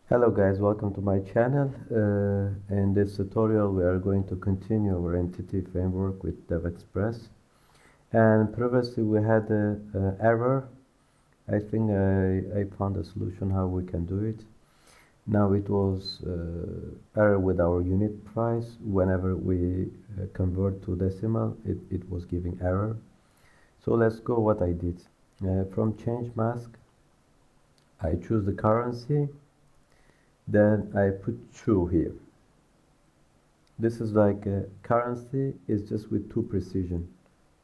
Hello guys, welcome to my channel. In this tutorial we are going to continue our entity framework with DevExpress. And previously we had a error. I think I found a solution how we can do it. Now it was error with our unit price. Whenever we convert to decimal, it was giving error. So let's go what I did. From change mask, I choose the currency. Then I put true here. This is like a currency is just with two precision,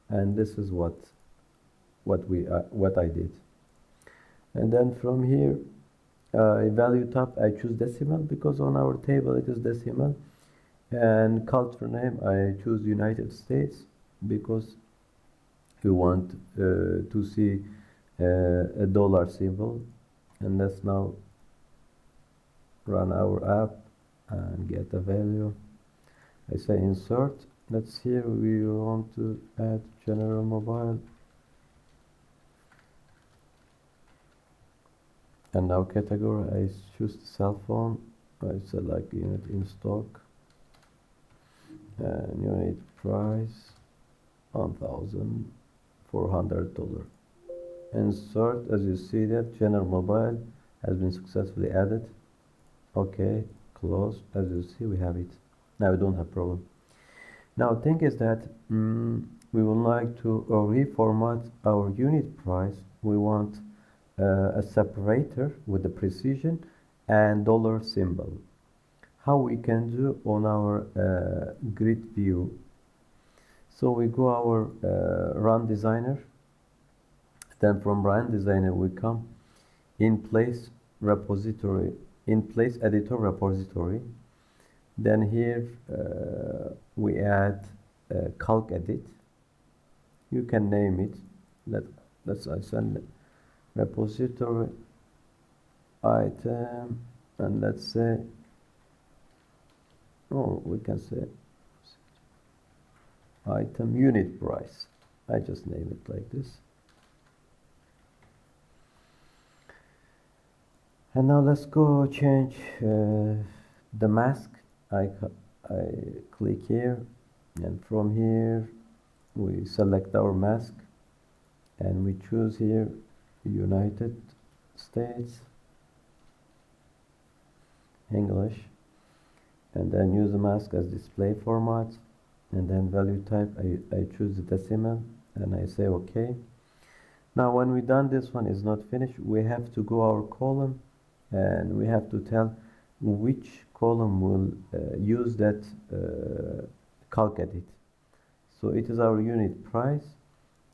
and this is what I did. And then from here, value type I choose decimal because on our table it is decimal, and culture name I choose United States because we want to see a dollar symbol, and let's now run our app and get a value. I say insert. Let's here we want to add general mobile, and now category I choose cell phone. I select unit in stock and unit price $1,400. Insert. As you see that general mobile has been successfully added. Okay, close. As you see, we have it. Now we don't have problem. Now thing is that we would like to reformat our unit price. We want a separator with the precision and dollar symbol. How we can do on our grid view. So we go our run designer. Then from run designer we come in place repository. In place editor repository, then here we add calc edit. You can name it. Let's send repository item, and let's say, we can say item unit price. I just name it like this. And now let's go change the mask. I click here, and from here we select our mask, and we choose here United States English, and then use the mask as display format, and then value type I choose the decimal, and I say OK. Now when we done this one is not finished, we have to go our column, and we have to tell which column will use that calc edit. So it is our unit price,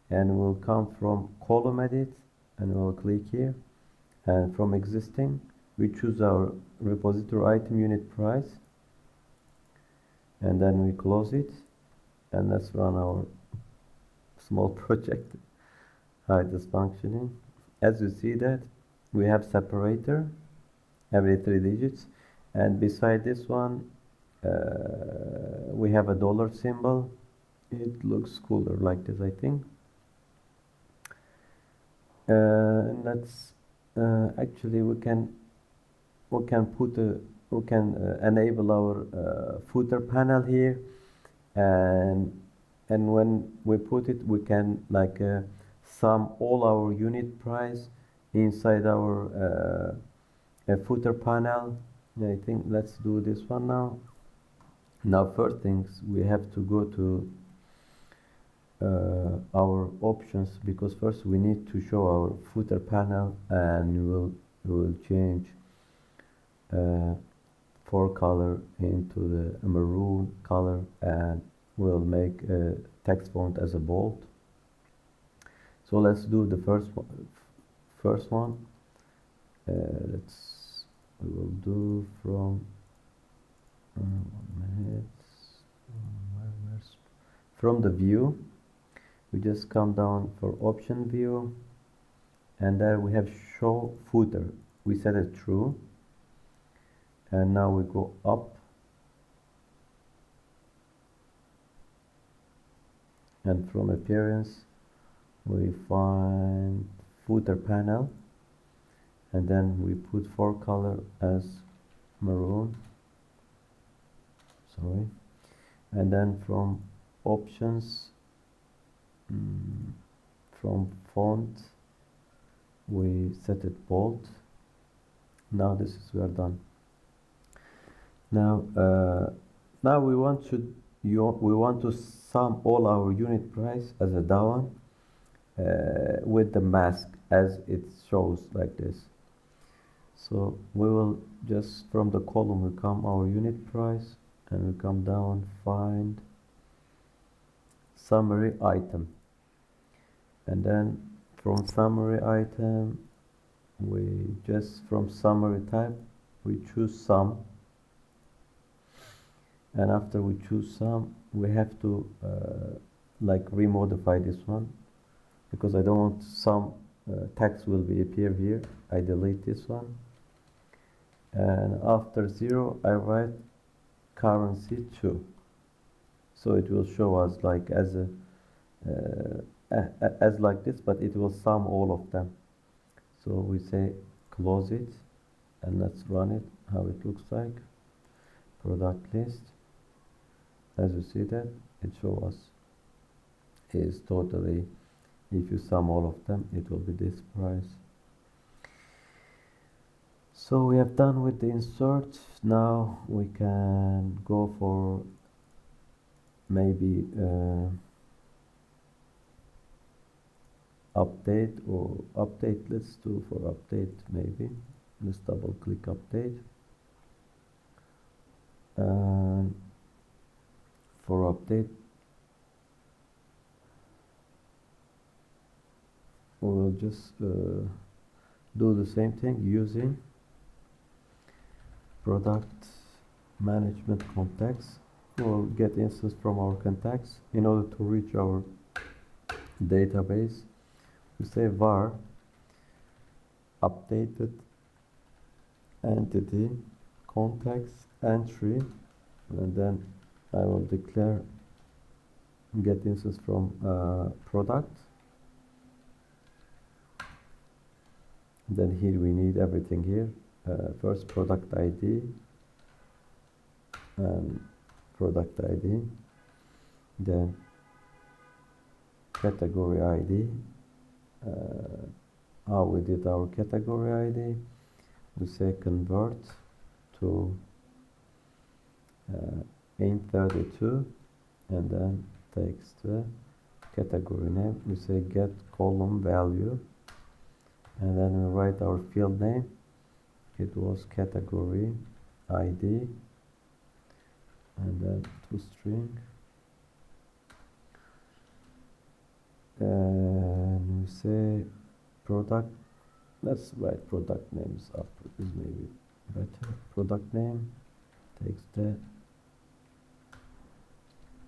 and will come from column edit, and we'll click here, and from existing we choose our repository item unit price, and then we close it, and let's run our small project. How it is functioning. As you see that we have separator every 3 digits, and beside this one we have a dollar symbol. It looks cooler like this, I think. Let's actually we can enable our footer panel here, and when we put it, we can like sum all our unit price inside our footer panel. I think let's do this one now. Now first things, we have to go to our options, because first we need to show our footer panel, and we will change for color into the maroon color, and we'll make text font as a bold. So let's do the first one. We will do from from the view. We just come down for option view, and there we have show footer. We set it true, and now we go up, and from appearance we find footer panel, and then we put for color as maroon, sorry, and then from options, from font we set it bold. Now this is, we are done. Now now we want to sum all our unit price as a down with the mask as it shows like this. So we will just, from the column we come our unit price, and we come down, find summary item, and then from summary item we just, from summary type we choose sum, and after we choose sum we have to like remodify this one, because I don't want some text will be appear here. I delete this one, and after 0 I write currency 2, so it will show us like as a as like this, but it will sum all of them. So we say close it, and let's run it, how it looks like. Product list, as you see that it shows us is totally, if you sum all of them it will be this price. So we have done with the insert. Now we can go for maybe update, or update. Let's do for update, maybe let's double click update, and for update we'll just do the same thing using product management contacts. We'll get instance from our contacts. In order to reach our database, we say var updated entity contacts entry, and then I will declare get instance from product. Then here we need everything here. First product ID and product ID, then category ID. How we did our category ID, we say convert to int32, and then takes the category name. We say get column value, and then we write our field name. It was category ID, and then toString, and we say product. Let's write product names up, is maybe better. Product name takes the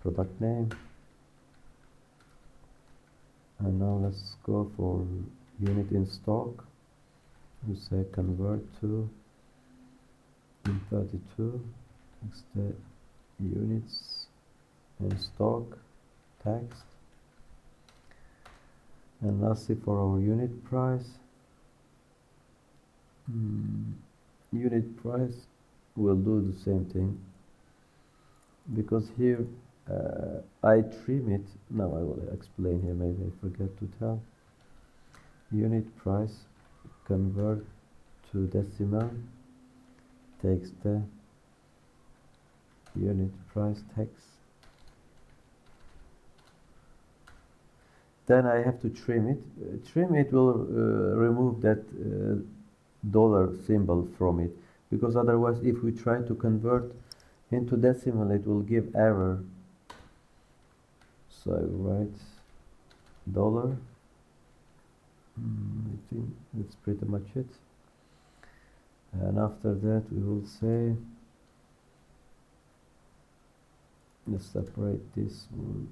product name, and now let's go for unit in stock. We say convert to int32, takes the units in stock text, and lastly for our unit price. Unit price will do the same thing, because here I trim it. Now I will explain here, maybe I forget to tell. Unit price convert to decimal, takes the unit price text. Then I have to trim it. Trim it will remove that dollar symbol from it, because otherwise if we try to convert into decimal it will give error. So I write dollar. I think that's pretty much it, and after that we will say, let's separate this one,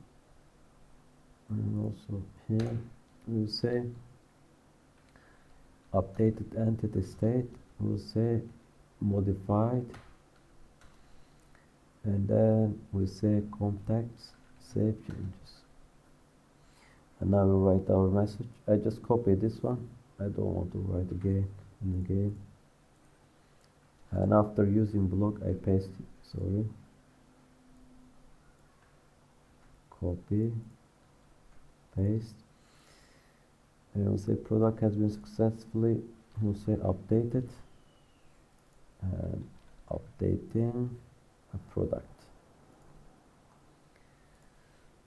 and also here we will say updated entity state. We'll say modified, and then we say contacts save changes. And now we write our message. I just copy this one. I don't want to write again. and again, and after using block I paste, sorry, copy, paste, and we'll say product has been successfully, we'll say updated, and updating a product.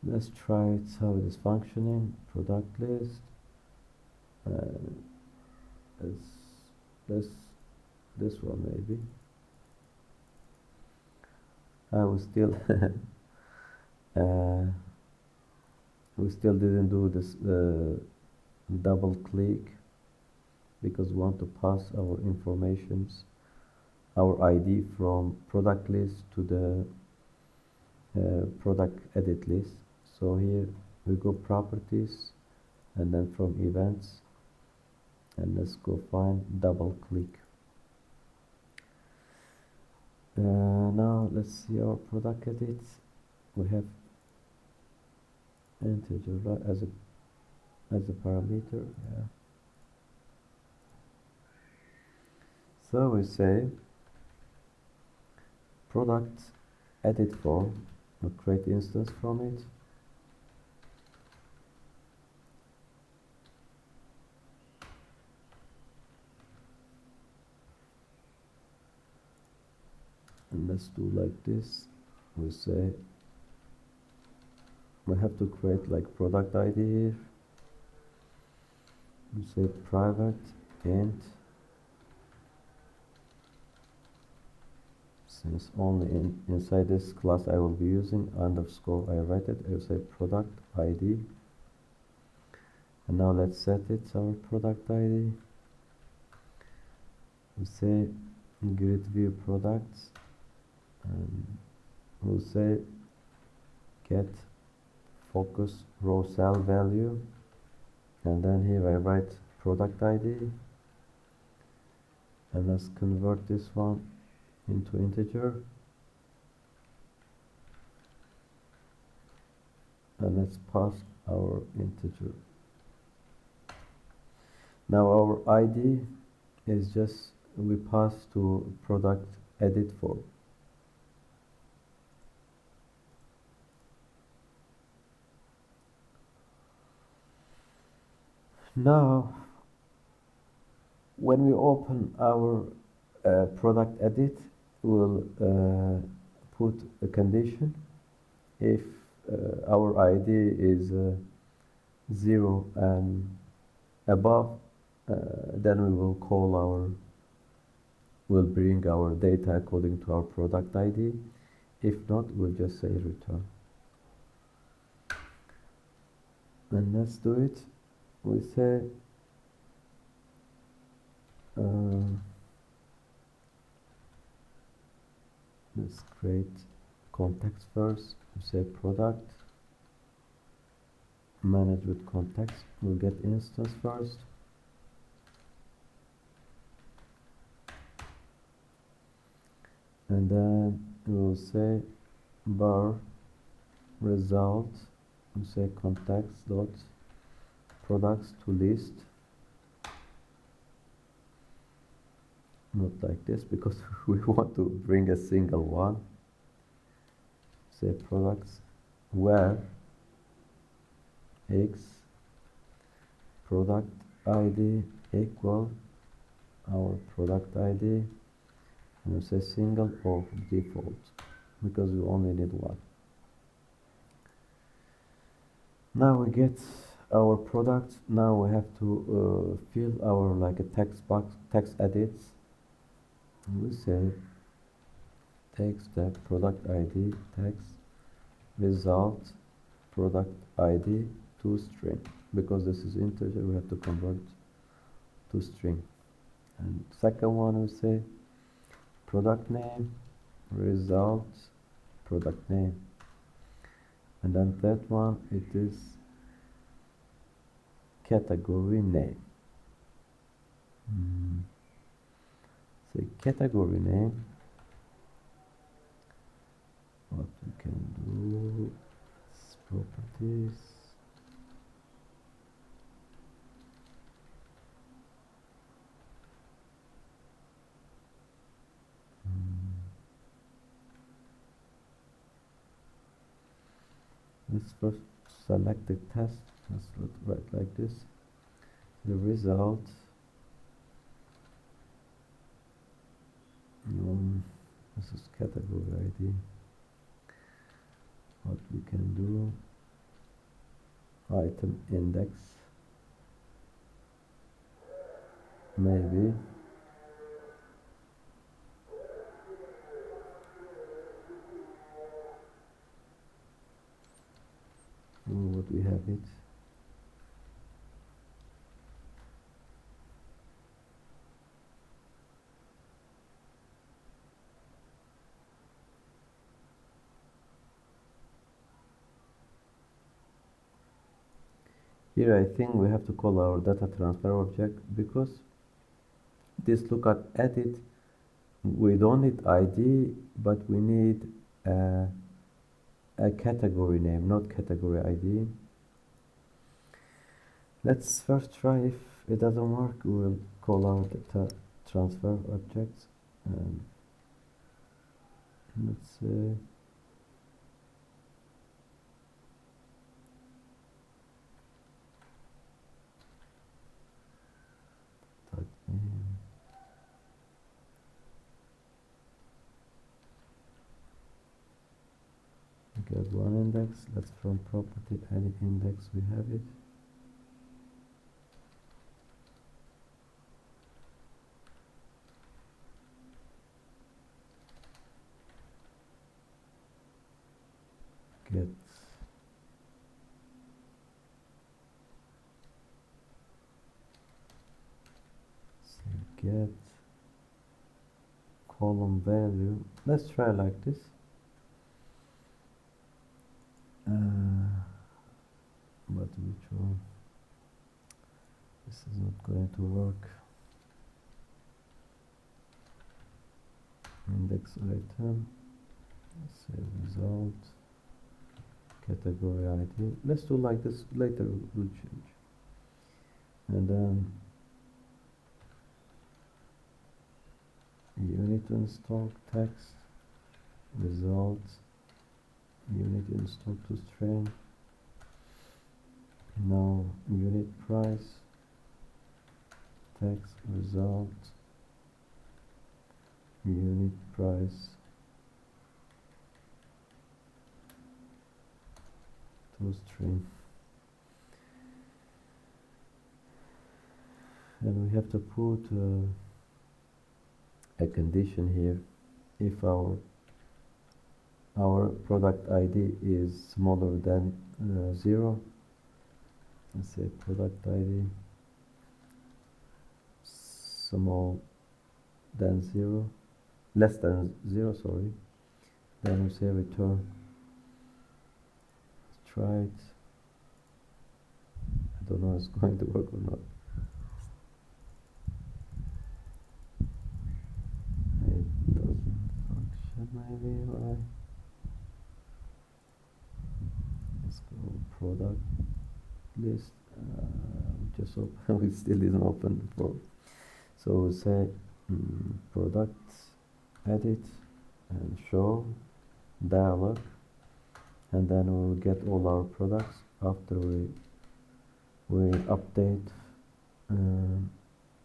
Let's try it how it is functioning. Product list, and this one maybe. I was still we still didn't do this double click because we want to pass our informations, our ID from product list to the product edit list. So here we go properties and then from events, and let's go find double click. Now let's see our product edit. We have integer as a parameter. Yeah. So we say product edit form. We'll create instance from it. And let's do like this. We say we have to create like product ID here. We say private int, since only inside this class I will be using underscore, I write it, I will say product ID. And now let's set it, our product ID. We say grid view products, and we'll say get focus row cell value, and then here I write product ID, and let's convert this one into integer, and let's pass our integer. Now our ID is just we pass to product edit form. Now when we open our product edit, we'll put a condition. If our ID is 0 and above, then we will we'll bring our data according to our product ID. If not, we'll just say return. And let's do it. We say let's create context first. We say product, manage with context. We'll get instance first. And then we'll say bar result. We say context dot products to list. Not like this because we want to bring a single one. Say products where x product ID equal our product ID, and we say single or default because we only need one. Now we get our product. Now we have to fill our like a text box, text edits. We say text tab product ID text result product ID to string, because this is integer we have to convert to string. And second one we say product name result product name, and then third one it is category name. Say category name. What we can do is properties. let's first select the test. Let's write like this. The result. This is category ID. What we can do, item index, maybe. What we have it. Here I think we have to call our data transfer object, because this lookup edit, we don't need ID, but we need a category name, not category ID. Let's first try. If it doesn't work, we will call our data transfer objects. Let's say get one index. Let's from property any index we have it. Get get column value. Let's try like this. But which one? This is not going to work. Index item, say result, category ID. Let's do like this. Later we'll change. And then unit install text, result, unit install to string. Now unit price, text, result, unit price to string. And we have to put a condition here. If our product ID is smaller than 0, let's say product ID small than 0, less than 0, sorry, then we say return. Let's try it. I don't know if it's going to work or not. It doesn't function, maybe. Why? Let's go product list. Just open. We still didn't open before. So we'll say product, edit, and show dialog, and then we'll get all our products after we update.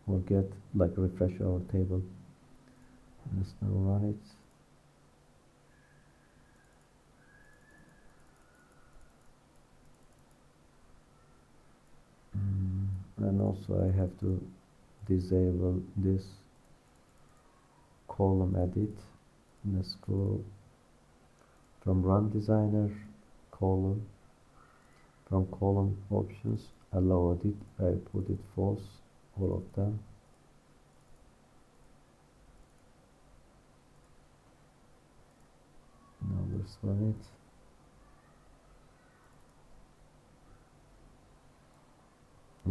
We'll get like refresh our table. Let's now run it. And also I have to disable this column edit. Let's go from run designer, column, from column options, allow edit. I put it false, all of them. Now let's run it.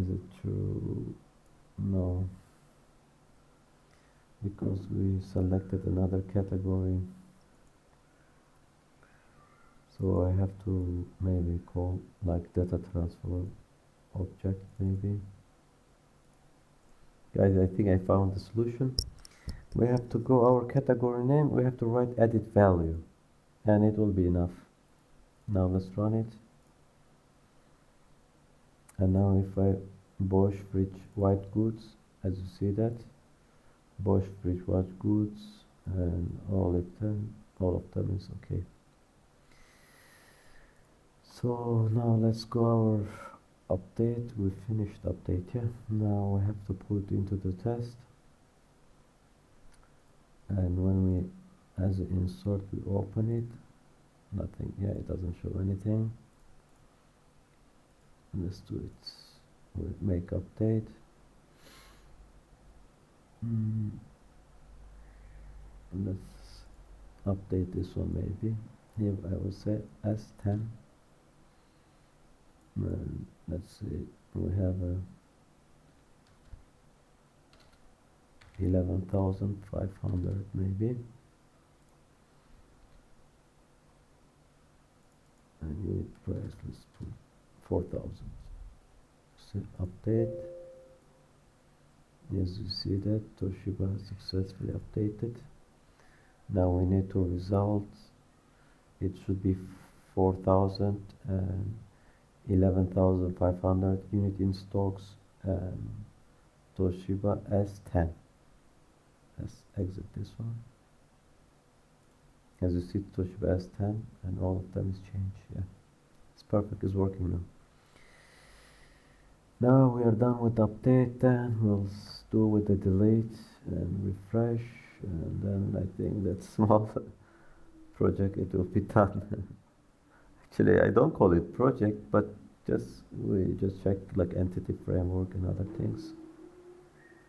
Is it true? No, because we selected another category. So I have to maybe call like data transfer object, maybe. Guys, I think I found the solution. We have to go our category name, we have to write edit value, and it will be enough. Now let's run it. And now if I Bosch Fridge White Goods, as you see that, Bosch Fridge White Goods, and all of them is okay. So now let's go our update. We finished update here. Now we have to put into the test, and when we as an insert we open it, nothing. Yeah, it doesn't show anything. Let's do it with make update. Let's update this one maybe. Here I will say S10. And let's see, we have a 11,500 maybe. And unit price, let's put 4,000. So update. As you see that Toshiba successfully updated. Now we need to results. It should be 4,000 and 11,500 unit in stocks, and Toshiba S10. Let's exit this one. As you see, Toshiba S10, and all of them is changed. Yeah, it's perfect. It's working now. Now we are done with the update. Then we'll do with the delete and refresh, and then I think that small project it will be done. Actually, I don't call it project, but we just check like entity framework and other things.